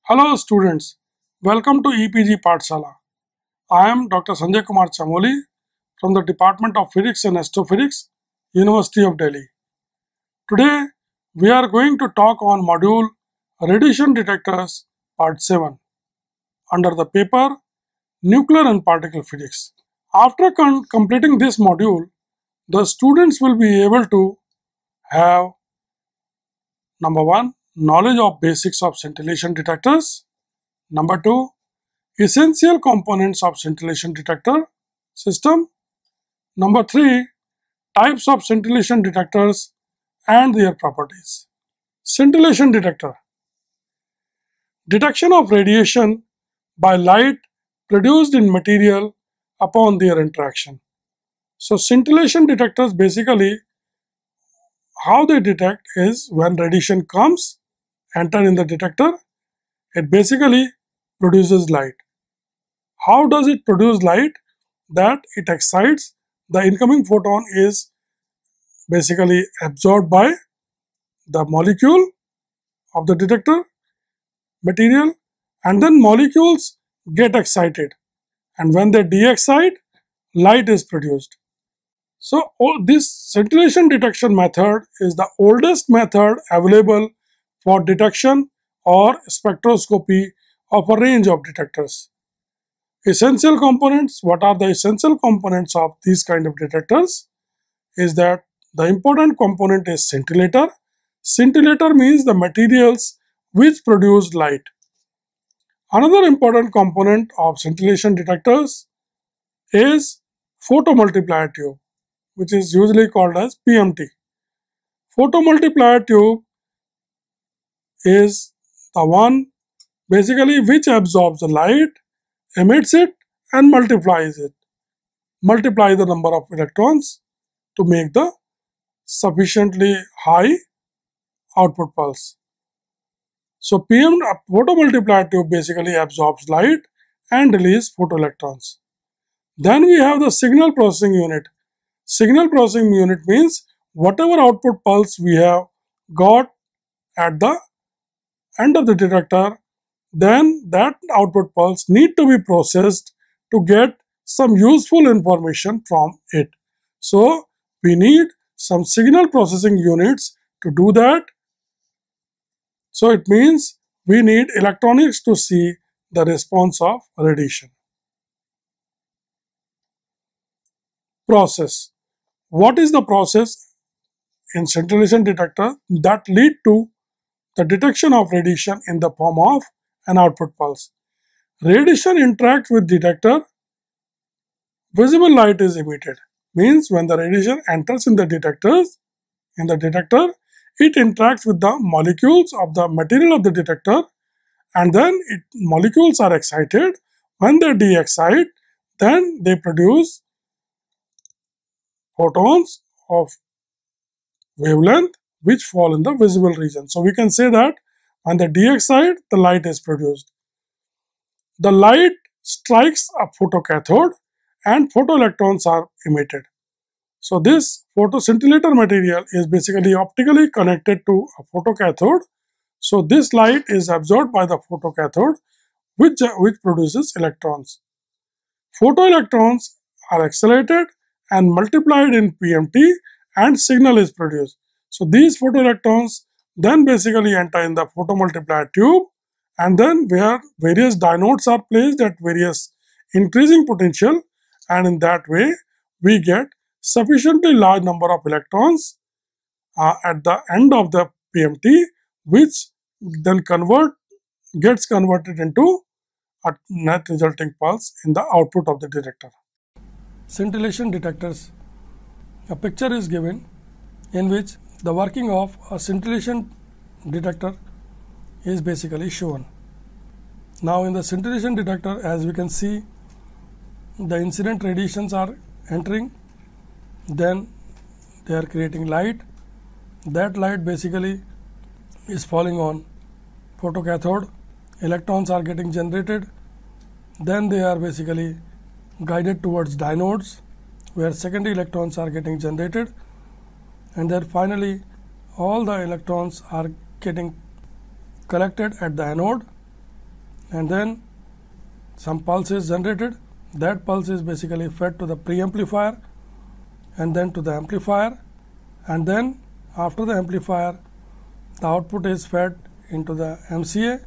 Hello students, welcome to EPG Pathshala. I am Dr. Sanjay Kumar Chamoli from the Department of Physics and Astrophysics, University of Delhi. Today we are going to talk on module Radiation Detectors Part 7 under the paper Nuclear and Particle Physics. After completing this module, the students will be able to have number 1, knowledge of basics of scintillation detectors. Number 2, essential components of scintillation detector system. Number 3, types of scintillation detectors and their properties. Scintillation detector. Detection of radiation by light produced in material upon their interaction. So scintillation detectors basically how they detect is when radiation comes, enter in the detector, it basically produces light. How does it produce light? That it excites, the incoming photon is basically absorbed by the molecule of the detector material, and then molecules get excited, and when they de-excite, light is produced. So this scintillation detection method is the oldest method available for detection or spectroscopy of a range of detectors. Essential components. What are the essential components of these kind of detectors? Is that the important component is scintillator. Scintillator means the materials which produce light. Another important component of scintillation detectors is photomultiplier tube, which is usually called as PMT. Photomultiplier tube is the one basically which absorbs the light, emits it and multiplies it. Multiply the number of electrons to make the sufficiently high output pulse. So photomultiplier tube basically absorbs light and releases photoelectrons. Then we have the signal processing unit. Signal processing unit means whatever output pulse we have got at the end of the detector, then that output pulse need to be processed to get some useful information from it. So we need some signal processing units to do that. So it means we need electronics to see the response of radiation. Process. What is the process in scintillation detector that lead to the detection of radiation in the form of an output pulse? Radiation interacts with detector, visible light is emitted. Means when the radiation enters in the detector, it interacts with the molecules of the material of the detector, and then molecules are excited. When they de-excite, then they produce photons of wavelength which fall in the visible region. So we can say that when they de-excite, the light is produced. The light strikes a photocathode and photoelectrons are emitted. So this photoscintillator material is basically optically connected to a photocathode. So this light is absorbed by the photocathode which produces electrons. Photoelectrons are accelerated and multiplied in PMT and signal is produced. So these photoelectrons then basically enter in the photomultiplier tube, and then where various diodes are placed at various increasing potential, and in that way we get sufficiently large number of electrons at the end of the PMT, which then gets converted into a net resulting pulse in the output of the detector. Scintillation detectors. A picture is given in which the working of a scintillation detector is basically shown. Now in the scintillation detector, as we can see, the incident radiations are entering, then they are creating light. That light basically is falling on photocathode, electrons are getting generated, then they are basically guided towards diodes where secondary electrons are getting generated, and then finally all the electrons are getting collected at the anode and then some pulse is generated. That pulse is basically fed to the preamplifier and then to the amplifier, and then after the amplifier the output is fed into the MCA,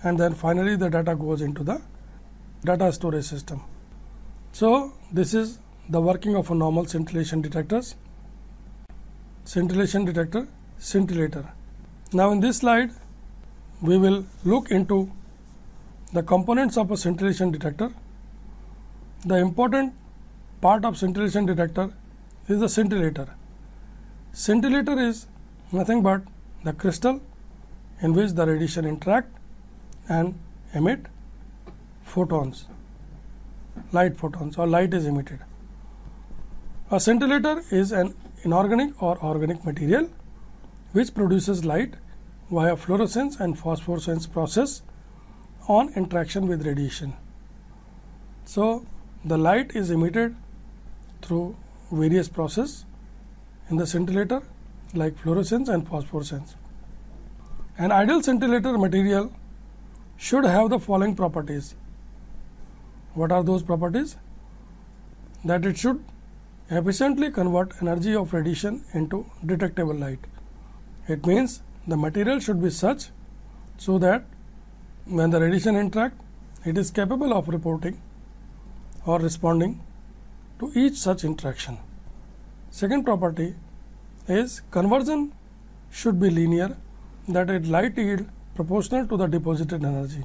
and then finally the data goes into the data storage system. So this is the working of a normal scintillation detectors. Scintillation detector, scintillator. Now in this slide we will look into the components of a scintillation detector. The important part of scintillation detector is the scintillator. Scintillator is nothing but the crystal in which the radiation interact and emit photons, light photons, or light is emitted. A scintillator is an inorganic or organic material which produces light via fluorescence and phosphorescence process on interaction with radiation. So the light is emitted through various processes in the scintillator like fluorescence and phosphorescence. An ideal scintillator material should have the following properties. What are those properties? That it should efficiently convert energy of radiation into detectable light. It means the material should be such so that when the radiation interact, it is capable of reporting or responding to each such interaction. Second property is conversion should be linear, that is light yield proportional to the deposited energy.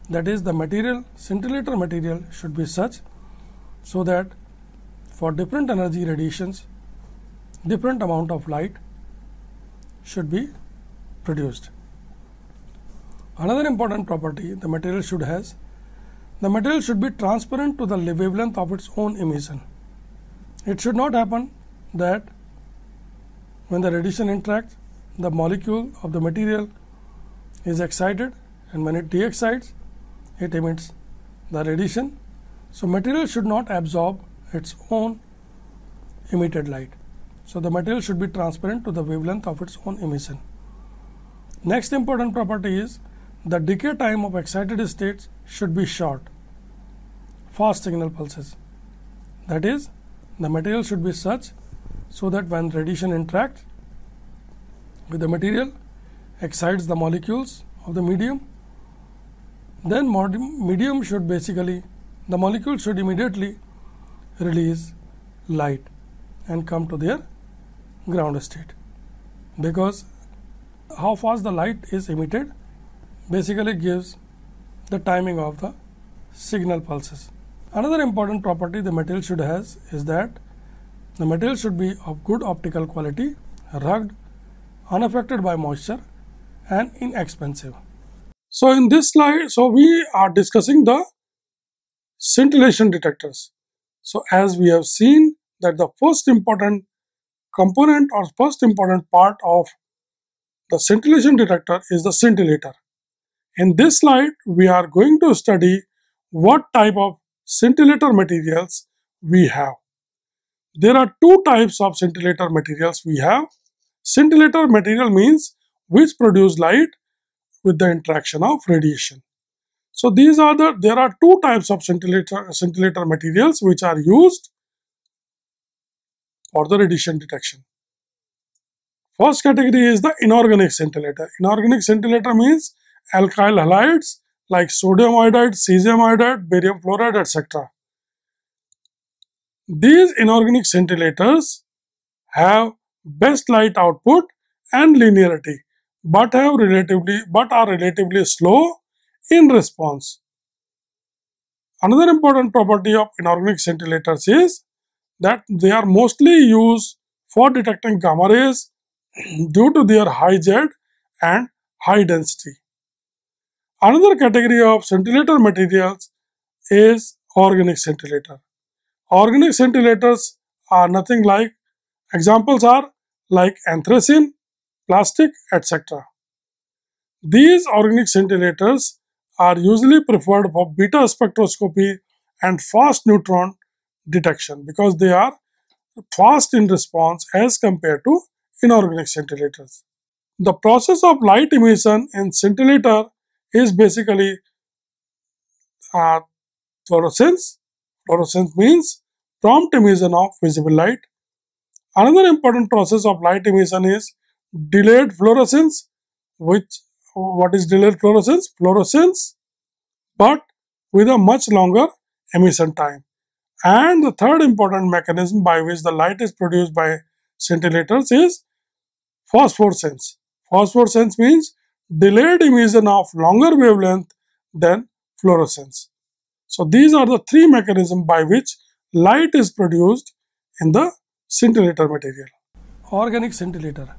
That is, the material, scintillator material should be such so that for different energy radiations, different amount of light should be produced. Another important property the material should has, the material should be transparent to the wavelength of its own emission. It should not happen that when the radiation interacts, the molecule of the material is excited, and when it de-excites, it emits the radiation. So material should not absorb its own emitted light. So the material should be transparent to the wavelength of its own emission. Next important property is the decay time of excited states should be short, fast signal pulses. That is, the material should be such so that when radiation interacts with the material, excites the molecules of the medium, then medium should basically, the molecule should immediately release light and come to their ground state, because how fast the light is emitted basically gives the timing of the signal pulses. Another important property the material should has is that the material should be of good optical quality, rugged, unaffected by moisture, and inexpensive. So in this slide, we are discussing the scintillation detectors. So as we have seen that the first important component or first important part of the scintillation detector is the scintillator. In this slide, we are going to study what type of scintillator materials we have. There are two types of scintillator materials we have. Scintillator material means which produce light with the interaction of radiation. So there are two types of scintillator materials which are used for the radiation detection. First category is the inorganic scintillator. Inorganic scintillator means alkyl halides like sodium iodide, cesium iodide, barium fluoride, etc. These inorganic scintillators have best light output and linearity, but are relatively slow in response. Another important property of inorganic scintillators is that they are mostly used for detecting gamma rays due to their high Z and high density. Another category of scintillator materials is organic scintillator. Organic scintillators are nothing like, examples are like anthracene, plastic, etc. These organic scintillators are usually preferred for beta spectroscopy and fast neutron detection because they are fast in response as compared to inorganic scintillators. The process of light emission in scintillator is basically uh, fluorescence. Fluorescence means prompt emission of visible light. Another important process of light emission is delayed fluorescence. Which what is delayed fluorescence? Fluorescence, but with a much longer emission time. And the third important mechanism by which the light is produced by scintillators is phosphorescence. Phosphorescence means delayed emission of longer wavelength than fluorescence. So these are the three mechanisms by which light is produced in the scintillator material. Organic scintillator.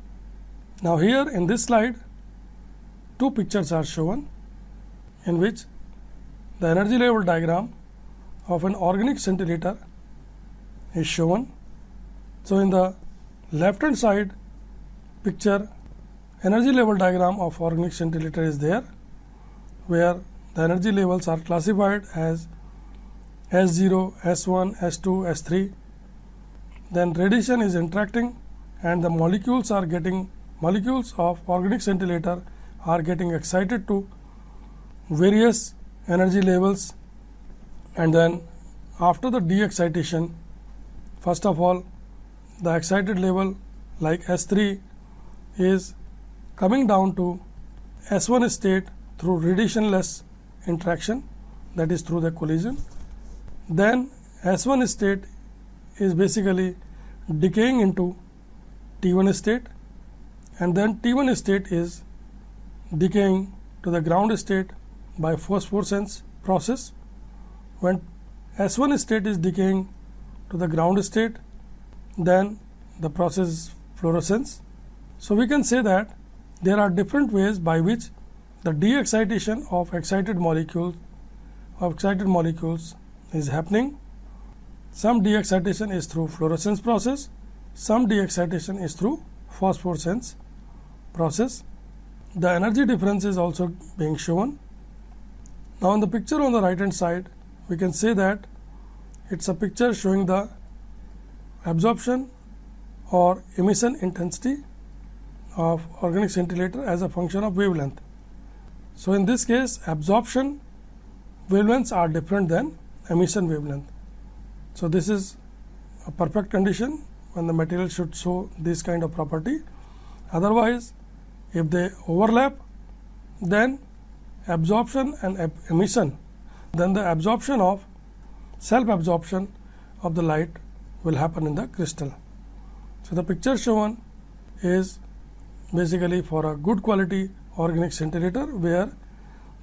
Now here in this slide, two pictures are shown in which the energy level diagram of an organic scintillator is shown. So in the left hand side picture, energy level diagram of organic scintillator is there, where the energy levels are classified as S0, S1, S2, S3. Then radiation is interacting and the molecules of organic scintillator are getting excited to various energy levels, and then after the de-excitation, first of all the excited level like S3 is coming down to S1 state through radiationless interaction, that is through the collision. Then S1 state is basically decaying into T1 state, and then T1 state is decaying to the ground state by phosphorescence process. When S1 state is decaying to the ground state, then the process is fluorescence. So we can say that there are different ways by which the de-excitation of excited molecules is happening. Some de-excitation is through fluorescence process, some de-excitation is through phosphorescence process. The energy difference is also being shown. Now in the picture on the right hand side, we can say that it's a picture showing the absorption or emission intensity of organic scintillator as a function of wavelength. So in this case, absorption wavelengths are different than emission wavelength. So this is a perfect condition when the material should show this kind of property. Otherwise, if they overlap, then absorption and emission, then the absorption of self-absorption of the light will happen in the crystal. So the picture shown is basically for a good quality organic scintillator where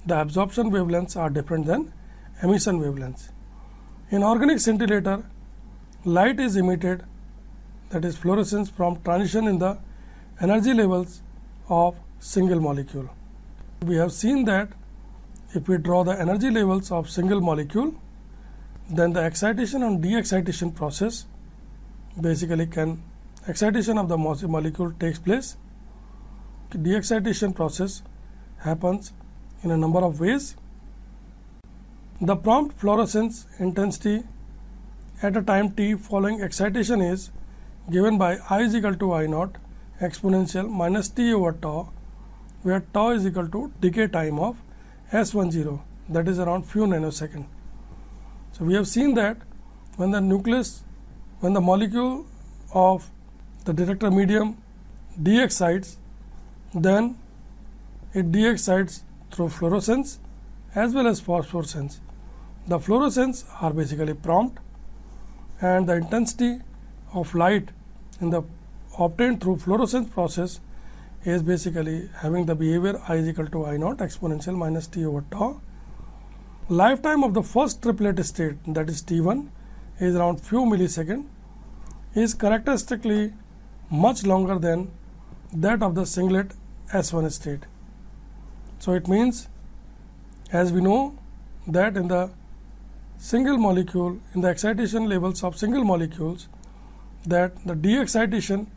the absorption wavelengths are different than emission wavelengths. In organic scintillator, light is emitted, that is fluorescence, from transition in the energy levels of single molecule. We have seen that if we draw the energy levels of single molecule, then the excitation and de-excitation process basically excitation of the molecule takes place. De-excitation process happens in a number of ways. The prompt fluorescence intensity at a time t following excitation is given by I is equal to I naught exponential minus t over tau, where tau is equal to decay time of S10, that is around few nanosecond. So we have seen that when the molecule of the detector medium de-excites, then it de-excites through fluorescence as well as phosphorescence. The fluorescence are basically prompt, and the intensity of light obtained through fluorescence process is basically having the behavior I is equal to I naught exponential minus t over tau. Lifetime of the first triplet state, that is T1, is around few milliseconds, is characteristically much longer than that of the singlet S1 state. So it means, as we know that in the single molecule, in the excitation levels of single molecules, that the de-excitation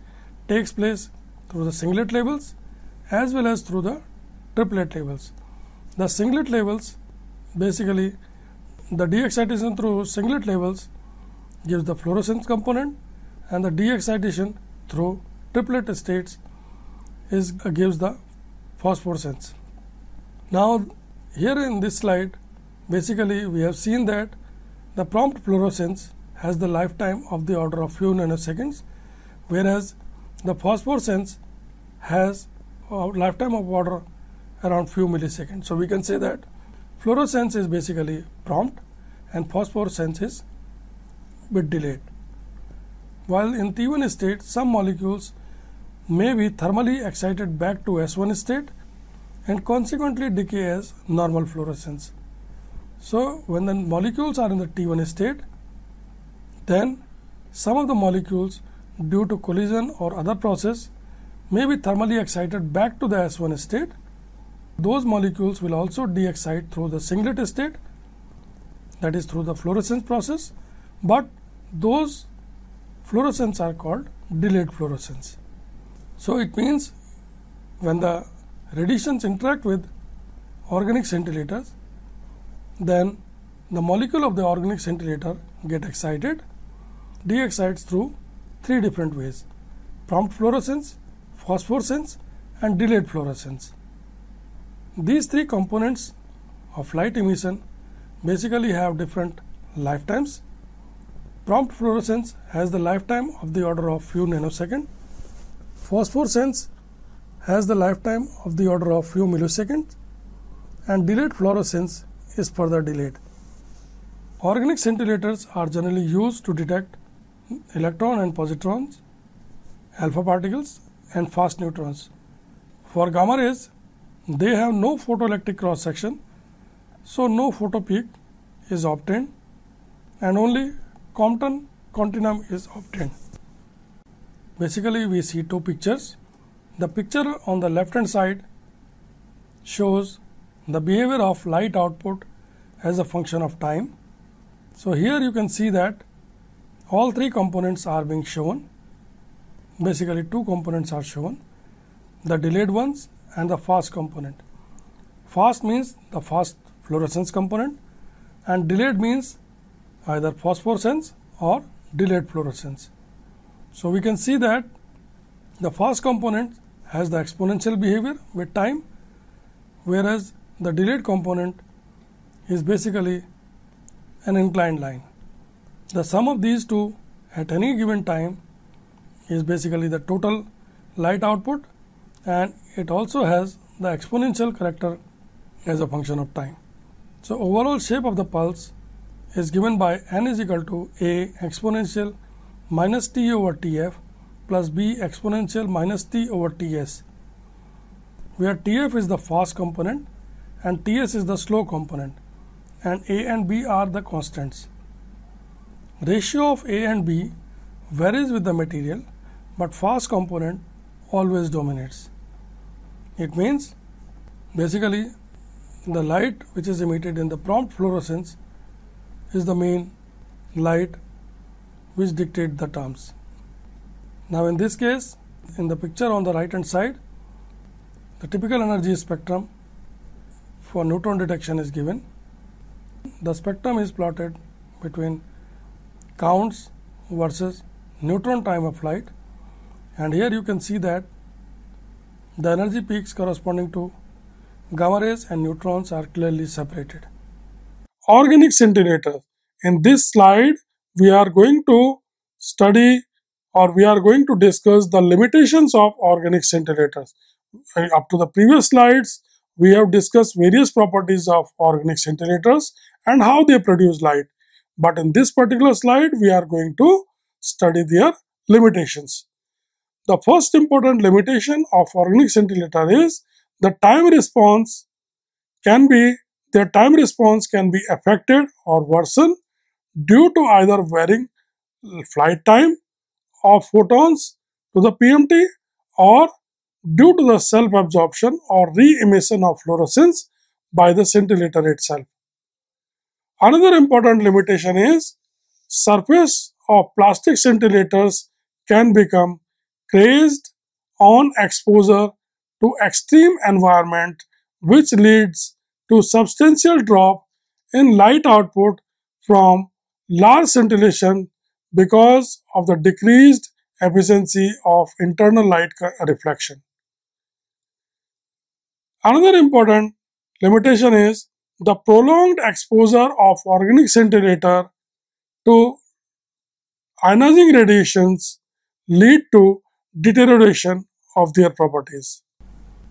takes place through the singlet levels as well as through the triplet levels. The singlet levels, basically the de-excitation through singlet levels gives the fluorescence component, and the de-excitation through triplet states gives the phosphorescence. Now Here in this slide, basically we have seen that the prompt fluorescence has the lifetime of the order of few nanoseconds, whereas the phosphorescence has a lifetime of order around few milliseconds. So we can say that fluorescence is basically prompt and phosphorescence is bit delayed. While in T1 state, some molecules may be thermally excited back to S1 state and consequently decay as normal fluorescence. So when the molecules are in the T1 state, then some of the molecules due to collision or other process may be thermally excited back to the S1 state. Those molecules will also de-excite through the singlet state, that is through the fluorescence process, but those fluorescence are called delayed fluorescence. So it means when the radiations interact with organic scintillators, then the molecule of the organic scintillator get excited, de-excites through three different ways: prompt fluorescence, phosphorescence and delayed fluorescence. These three components of light emission basically have different lifetimes. Prompt fluorescence has the lifetime of the order of few nanoseconds. Phosphorescence has the lifetime of the order of few milliseconds, and delayed fluorescence is further delayed. Organic scintillators are generally used to detect electron and positrons, alpha particles and fast neutrons. For gamma rays, they have no photoelectric cross section, so no photo peak is obtained and only Compton continuum is obtained. Basically, we see two pictures. The picture on the left hand side shows the behavior of light output as a function of time. So here you can see that all three components are being shown. Basically, two components are shown, the delayed ones and the fast component. Fast means the fast fluorescence component and delayed means either phosphorescence or delayed fluorescence. So we can see that the fast component has the exponential behavior with time, whereas the delayed component is basically an inclined line. The sum of these two at any given time is basically the total light output, and it also has the exponential character as a function of time. So overall shape of the pulse is given by n is equal to a exponential minus t over tf plus b exponential minus t over ts, where tf is the fast component and ts is the slow component, and a and b are the constants. Ratio of a and b varies with the material, but fast component always dominates. It means basically the light which is emitted in the prompt fluorescence is the main light which dictate the terms. Now in this case, in the picture on the right hand side, the typical energy spectrum for neutron detection is given. The spectrum is plotted between counts versus neutron time of flight, and here you can see that the energy peaks corresponding to gamma rays and neutrons are clearly separated. Organic scintillators. In this slide, we are going to study or we are going to discuss the limitations of organic scintillators. Up to the previous slides, we have discussed various properties of organic scintillators and how they produce light. But in this particular slide, we are going to study their limitations. The first important limitation of organic scintillator is the time response can be affected or worsened due to either varying flight time of photons to the PMT or due to the self-absorption or re-emission of fluorescence by the scintillator itself. Another important limitation is surface of plastic scintillators can become crazed on exposure to extreme environment, which leads to substantial drop in light output from large scintillation because of the decreased efficiency of internal light reflection. Another important limitation is the prolonged exposure of organic scintillator to ionizing radiations lead to deterioration of their properties.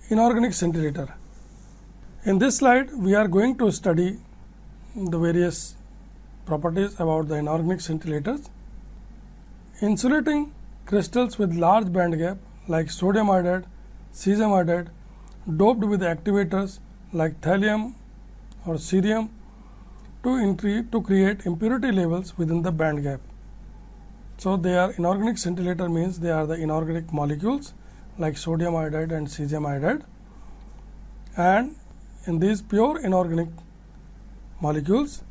Inorganic scintillator. In this slide, we are going to study the various properties about the inorganic scintillators. Insulating crystals with large band gap like sodium iodide, cesium iodide, doped with activators like thallium or cerium to create impurity levels within the band gap. So they are inorganic scintillator means they are the inorganic molecules like sodium iodide and cesium iodide, and in these pure inorganic molecules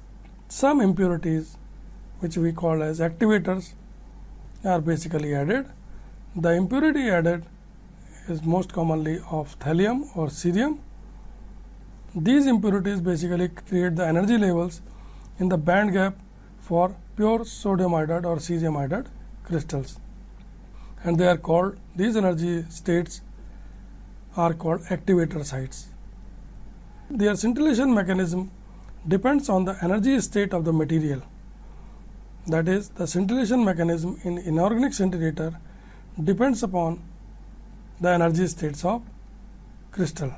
some impurities which we call as activators are basically added. The impurity added is most commonly of thallium or cerium. These impurities basically create the energy levels in the band gap for pure sodium iodide or cesium iodide crystals, and they are called, these energy states are called activator sites. Their scintillation mechanism depends on the energy state of the material. That is, the scintillation mechanism in inorganic scintillator depends upon the energy states of crystal.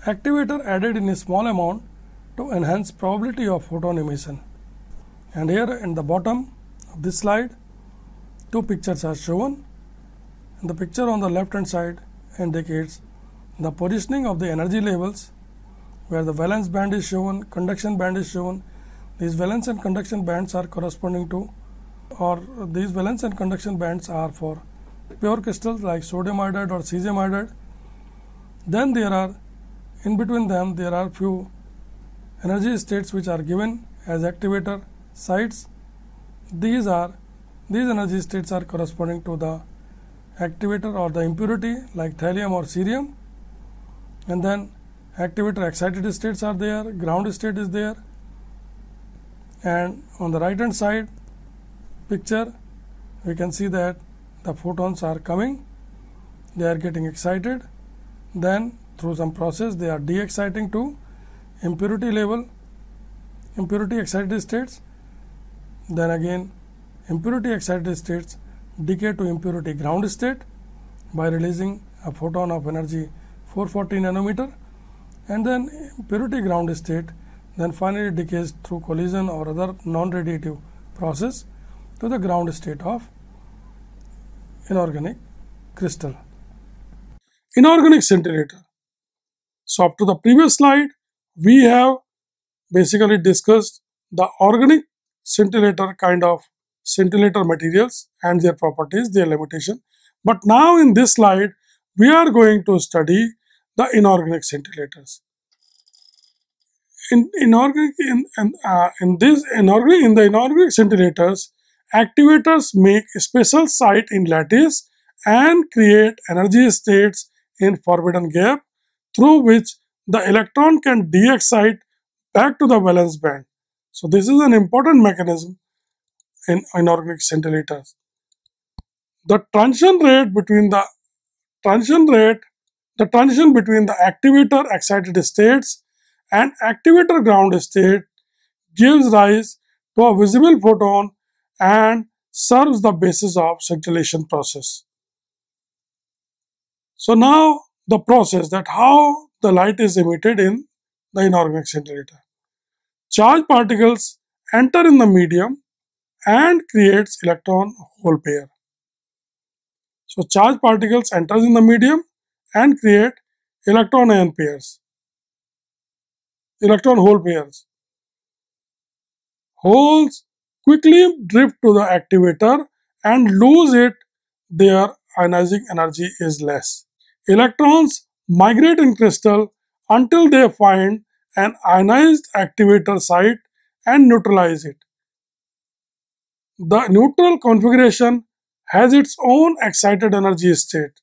Activator added in a small amount to enhance probability of photon emission. And here in the bottom of this slide, two pictures are shown. And the picture on the left hand side indicates the positioning of the energy levels, where the valence band is shown, conduction band is shown. These valence and conduction bands are corresponding to, or these valence and conduction bands are for pure crystals like sodium iodide or cesium iodide. Then there are, in between them, there are few energy states which are given as activator sites. These energy states are corresponding to the activator or the impurity like thallium or cerium, and then activator excited states are there, ground state is there, and on the right hand side picture we can see that the photons are coming, they are getting excited, then through some process they are de-exciting to impurity level, impurity excited states, then again impurity excited states decay to impurity ground state by releasing a photon of energy 440 nanometer, and then impurity ground state then finally decays through collision or other non-radiative process to the ground state of inorganic crystal. Inorganic scintillator. So up to the previous slide, we have basically discussed the organic scintillator kind of scintillator materials and their properties, their limitation. But now in this slide, we are going to study the inorganic scintillators. In the inorganic scintillators, activators make a special site in lattice and create energy states in forbidden gap through which the electron can de-excite back to the valence band. So this is an important mechanism in inorganic scintillators. The transition rate between the transition between the activator excited states and activator ground state gives rise to a visible photon and serves the basis of scintillation process. So now the process, that how the light is emitted in the inorganic scintillator. Charged particles enter in the medium and creates electron hole pair. So charged particles enters in the medium and create electron ion pairs, electron hole pairs. Holes quickly drift to the activator and lose it, their ionizing energy is less. Electrons migrate in crystal until they find an ionized activator site and neutralize it. The neutral configuration has its own excited energy state.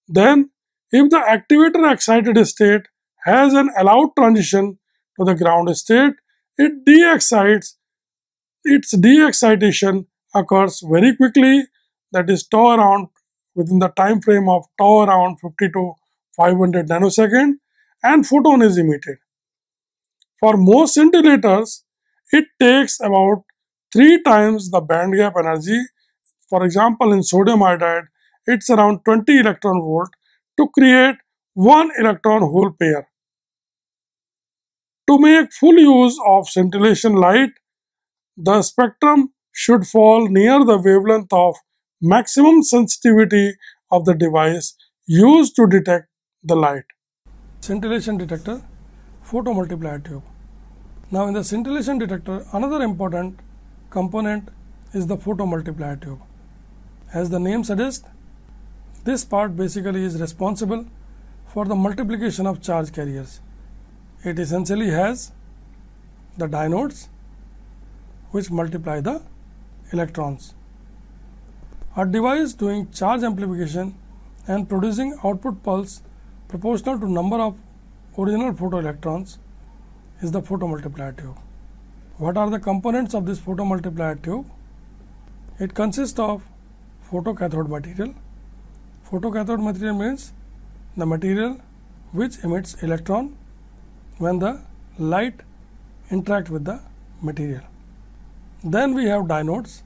Then, if the activator excited state has an allowed transition to the ground state, it de-excites. Its de-excitation occurs very quickly, that is tau around, within the time frame of tau around 50 to 500 nanosecond, and photon is emitted. For most scintillators, it takes about 3 times the band gap energy. For example, in sodium iodide, it's around 20 electron volt to create one electron hole pair. To make full use of scintillation light, the spectrum should fall near the wavelength of maximum sensitivity of the device used to detect the light. Scintillation detector, photomultiplier tube. Now in the scintillation detector, another important component is the photomultiplier tube. As the name suggests, this part basically is responsible for the multiplication of charge carriers. It essentially has the diodes which multiply the electrons. A device doing charge amplification and producing output pulse proportional to number of original photoelectrons is the photomultiplier tube. What are the components of this photomultiplier tube? It consists of photocathode material. Photocathode material means the material which emits electron when the light interacts with the material. Then we have diodes.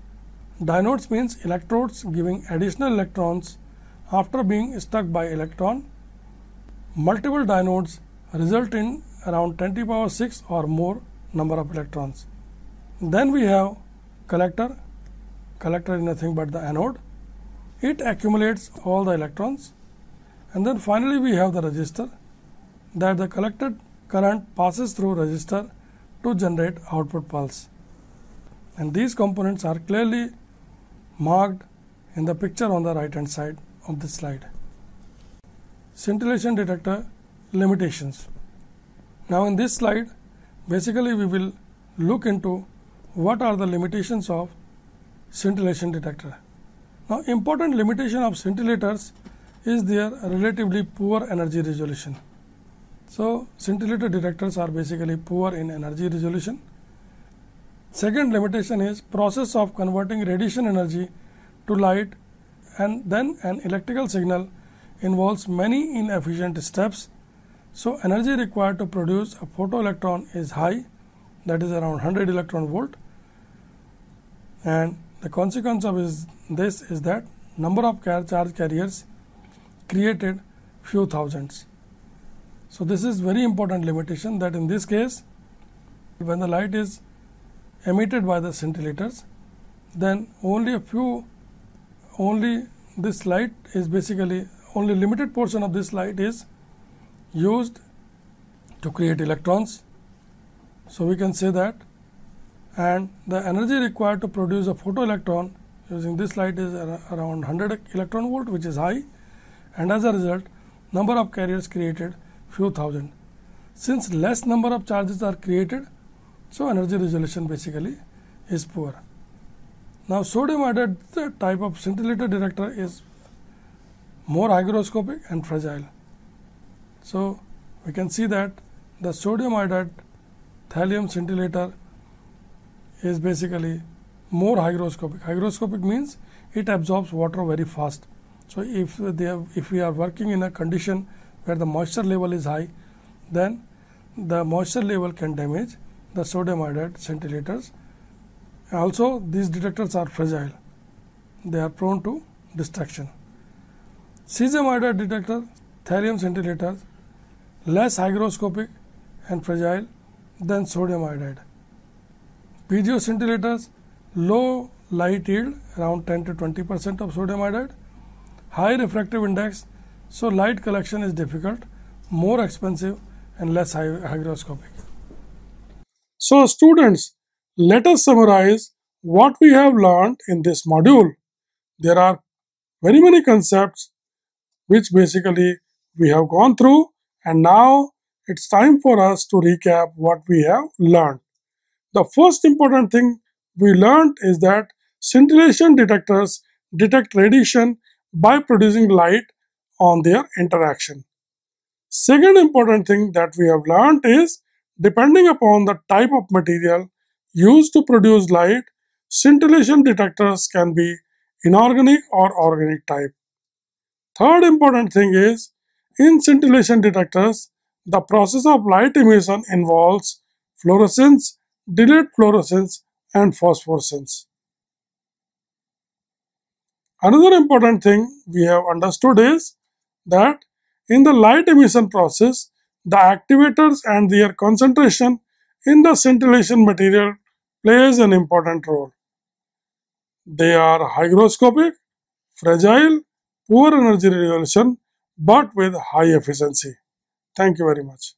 Diodes means electrodes giving additional electrons after being struck by electron. Multiple diodes result in around 10 to the power 6 or more number of electrons. Then we have collector. Collector is nothing but the anode. It accumulates all the electrons. And then finally we have the resistor, that the collected current passes through resistor to generate output pulse. And these components are clearly marked in the picture on the right hand side of this slide. Scintillation detector limitations. Now in this slide, basically we will look into what are the limitations of scintillation detector. Now important limitation of scintillators is their relatively poor energy resolution. So scintillator detectors are basically poor in energy resolution. Second limitation is process of converting radiation energy to light, and then an electrical signal involves many inefficient steps. So energy required to produce a photoelectron is high, that is around 100 electron volt, and the consequence of this is that number of charge carriers created few thousands. So this is very important limitation, that in this case when the light is emitted by the scintillators, then only this light is basically only limited portion of this light is used to create electrons. So we can say that, and the energy required to produce a photoelectron using this light is around 100 electron volt, which is high, and as a result number of carriers created few thousand. Since less number of charges are created, so energy resolution basically is poor. Now sodium iodide type of scintillator detector is more hygroscopic and fragile. So we can see that the sodium iodide thallium scintillator is basically more hygroscopic. Hygroscopic means it absorbs water very fast. So if we are working in a condition where the moisture level is high, then the moisture level can damage the sodium iodide scintillators. Also these detectors are fragile, they are prone to destruction. Cesium iodide detector, thallium scintillators, less hygroscopic and fragile than sodium iodide. PGO scintillators, low light yield, around 10 to 20% of sodium iodide, high refractive index, so light collection is difficult, more expensive and less hygroscopic. So students, let us summarize what we have learned in this module. There are very many concepts which basically we have gone through, and now it's time for us to recap what we have learned. The first important thing we learned is that scintillation detectors detect radiation by producing light on their interaction. Second important thing that we have learned is, depending upon the type of material used to produce light, scintillation detectors can be inorganic or organic type. Third important thing is, in scintillation detectors, The process of light emission involves fluorescence, delayed fluorescence, and phosphorescence. Another important thing we have understood is that in the light emission process, the activators and their concentration in the scintillation material plays an important role. They are hygroscopic, fragile, poor energy resolution, but with high efficiency. Thank you very much.